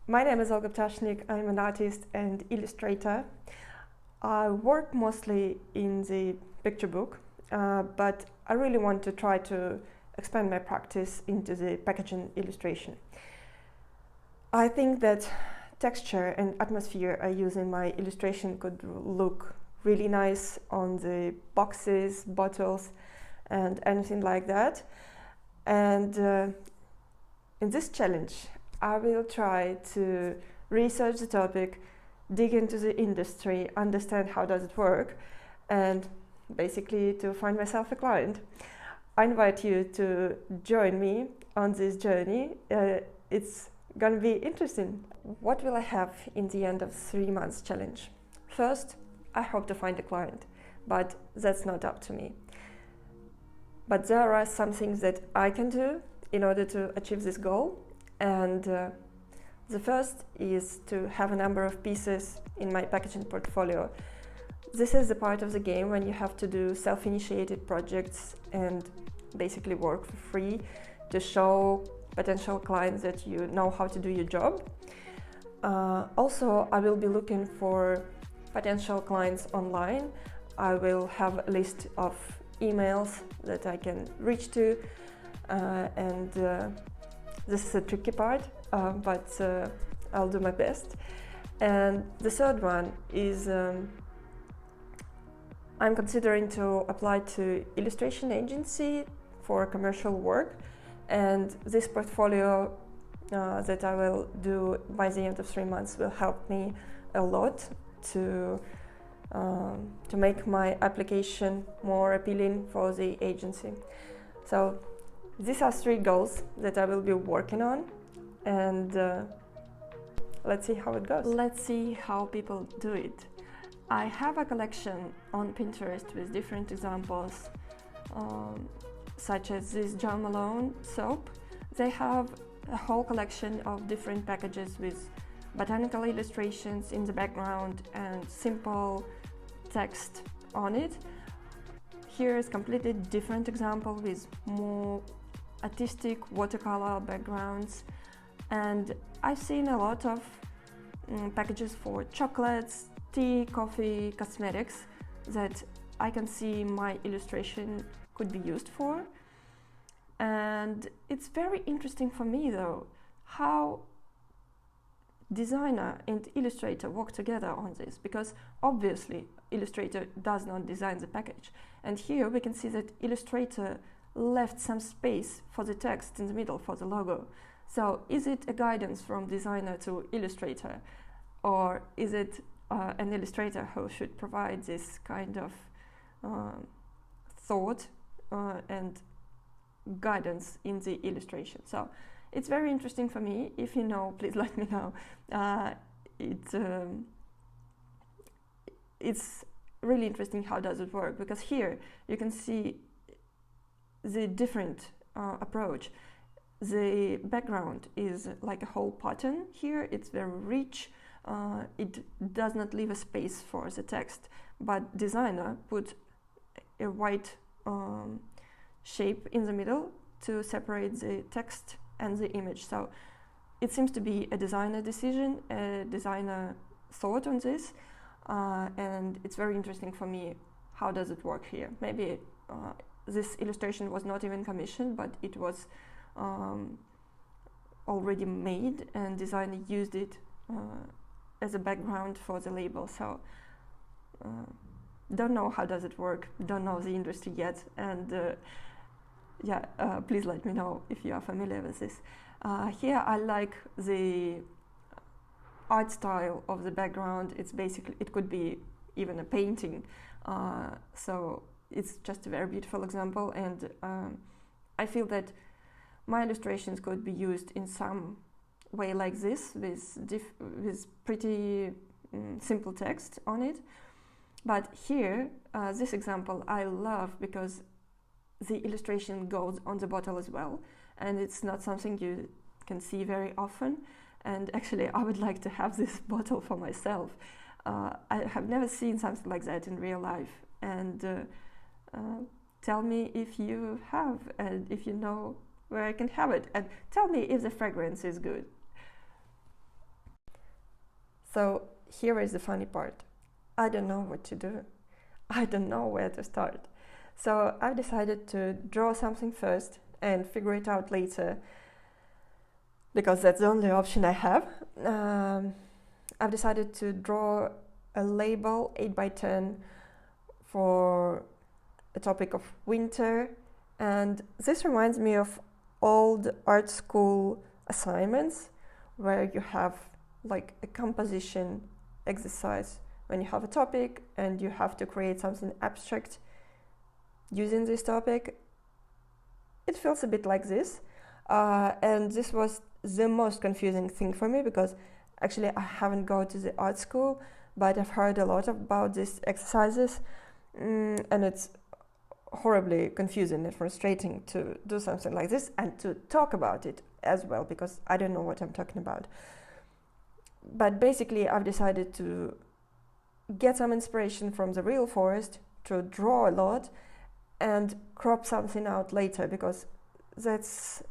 My name is Olga Ptashnik. I'm an artist and illustrator. I work mostly in the picture book, but I really want to try to expand my practice into the packaging illustration. I think that texture and atmosphere I use in my illustration could look really nice on the boxes, bottles, and anything like that. And in this challenge, I will try to research the topic, dig into the industry, understand how does it work, and basically to find myself a client. I invite you to join me on this journey. It's gonna be interesting. What will I have in the end of 3 months challenge? First, I hope to find a client, but that's not up to me. But there are some things that I can do in order to achieve this goal. And the first is to have a number of pieces in my packaging portfolio. This is the part of the game when you have to do self-initiated projects and basically work for free to show potential clients that you know how to do your job. Also, I will be looking for potential clients online. I will have a list of emails that I can reach to, and this is a tricky part, but I'll do my best. And the third one is I'm considering to apply to illustration agency for commercial work, and this portfolio that I will do by the end of 3 months will help me a lot to make my application more appealing for the agency. So these are 3 goals that I will be working on, and let's see how it goes. Let's see how people do it. I have a collection on Pinterest with different examples, such as this Jo Malone soap. They have a whole collection of different packages with botanical illustrations in the background and simple text on it. Here is a completely different example with more artistic watercolor backgrounds, and I've seen a lot of packages for chocolates, tea, coffee, cosmetics that I can see my illustration could be used for. And it's very interesting for me though how designer and illustrator work together on this, because obviously illustrator does not design the package, and here we can see that illustrator left some space for the text in the middle for the logo. So is it a guidance from designer to illustrator, or is it an illustrator who should provide this kind of thought and guidance in the illustration? So it's very interesting for me. If you know, please let me know. It's really interesting how does it work, because here you can see the different approach. The background is like a whole pattern here. It's very rich. It does not leave a space for the text, but designer put a white shape in the middle to separate the text and the image. So it seems to be a designer decision, a designer thought on this, and it's very interesting for me how does it work here. Maybe this illustration was not even commissioned, but it was already made and designer used it as a background for the label. So don't know how does it work, don't know the industry yet, and please let me know if you are familiar with this. Here I like the art style of the background. It's basically, it could be even a painting, so it's just a very beautiful example, and I feel that my illustrations could be used in some way like this, with pretty simple text on it. But here, this example I love because the illustration goes on the bottle as well, and it's not something you can see very often. And actually I would like to have this bottle for myself. I have never seen something like that in real life, and tell me if you have, and if you know where I can have it, and tell me if the fragrance is good. So here is the funny part. I don't know what to do. I don't know where to start. So I've decided to draw something first and figure it out later, because that's the only option I have. I've decided to draw a label 8x10 for a topic of winter, and this reminds me of old art school assignments where you have like a composition exercise when you have a topic and you have to create something abstract using this topic. It feels a bit like this, and this was the most confusing thing for me, because actually I haven't gone to the art school, but I've heard a lot about these exercises, and it's horribly confusing and frustrating to do something like this and to talk about it as well, because I don't know what I'm talking about. But basically I've decided to get some inspiration from the real forest, to draw a lot and crop something out later, because that's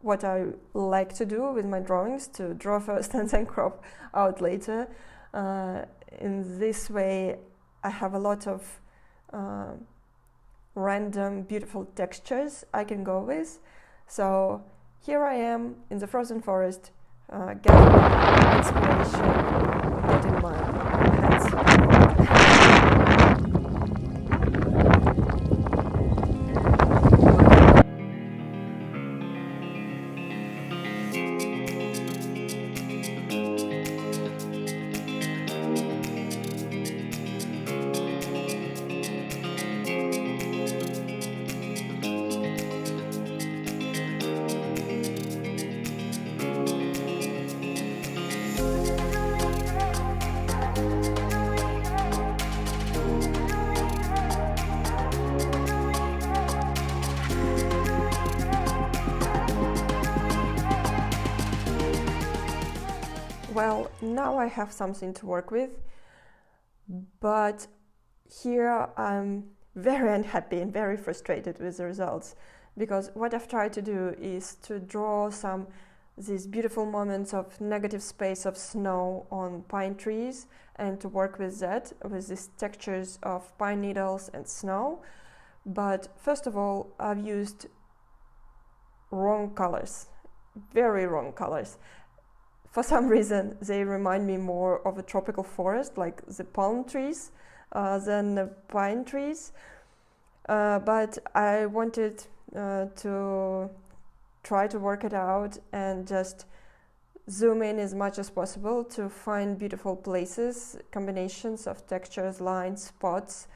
what I like to do with my drawings, to draw first and then crop out later. In this way I have a lot of random beautiful textures I can go with. So here I am in the frozen forest, gathering inspiration, getting my hands. Well, now I have something to work with, but here I'm very unhappy and very frustrated with the results, because what I've tried to do is to draw these beautiful moments of negative space of snow on pine trees, and to work with that, with these textures of pine needles and snow. But first of all, I've used wrong colors, very wrong colors. For some reason, they remind me more of a tropical forest, like the palm trees, than the pine trees. But I wanted to try to work it out and just zoom in as much as possible to find beautiful places, combinations of textures, lines, spots.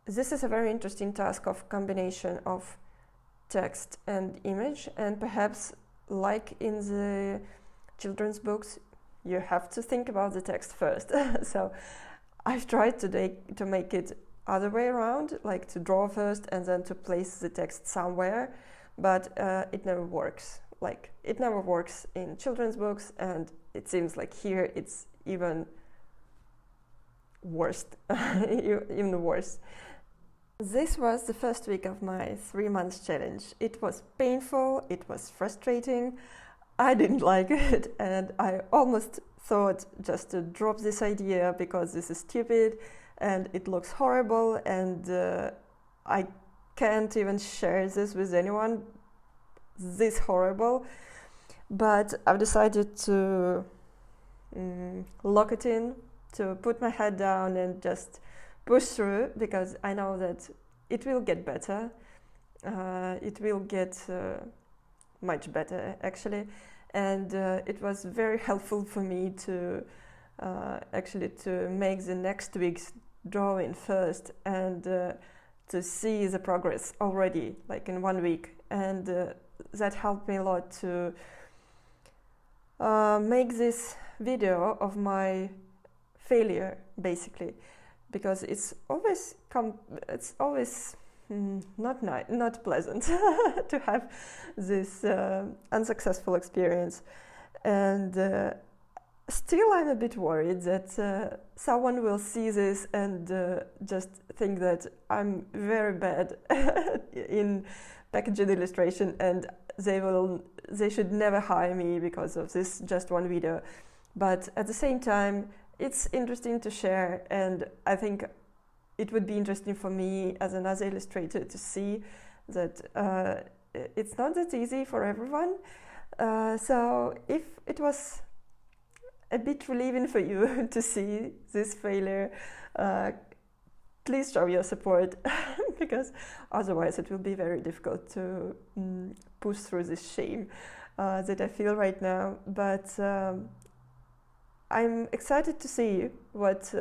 This is a very interesting task of combination of text and image, and perhaps like in the children's books, you have to think about the text first. So I've tried to make it other way around, like to draw first and then to place the text somewhere, but it never works. Like, it never works in children's books, and it seems like here it's even worse, even worse. This was the first week of my 3-month challenge. It was painful, it was frustrating, I didn't like it, and I almost thought just to drop this idea because this is stupid and it looks horrible, and I can't even share this with anyone, this horrible. But I've decided to lock it in, to put my head down and just push through, because I know that it will get better. It will get much better, actually. And it was very helpful for me to actually to make the next week's drawing first, and to see the progress already, like in 1 week. And that helped me a lot to make this video of my failure, basically. Because it's always not pleasant to have this unsuccessful experience, and still I'm a bit worried that someone will see this and just think that I'm very bad in packaging illustration, and they should never hire me because of this just one video. but at the same time, it's interesting to share, and I think it would be interesting for me as another illustrator to see that it's not that easy for everyone. So if it was a bit relieving for you to see this failure, please show your support because otherwise it will be very difficult to push through this shame that I feel right now. But I'm excited to see what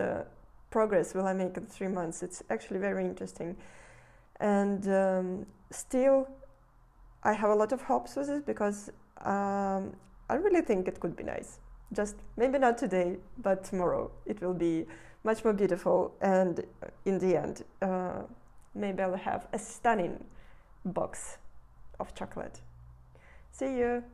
progress will I make in 3 months. It's actually very interesting. And still, I have a lot of hopes with it because I really think it could be nice. Just maybe not today, but tomorrow it will be much more beautiful, and in the end, maybe I'll have a stunning box of chocolate. See you!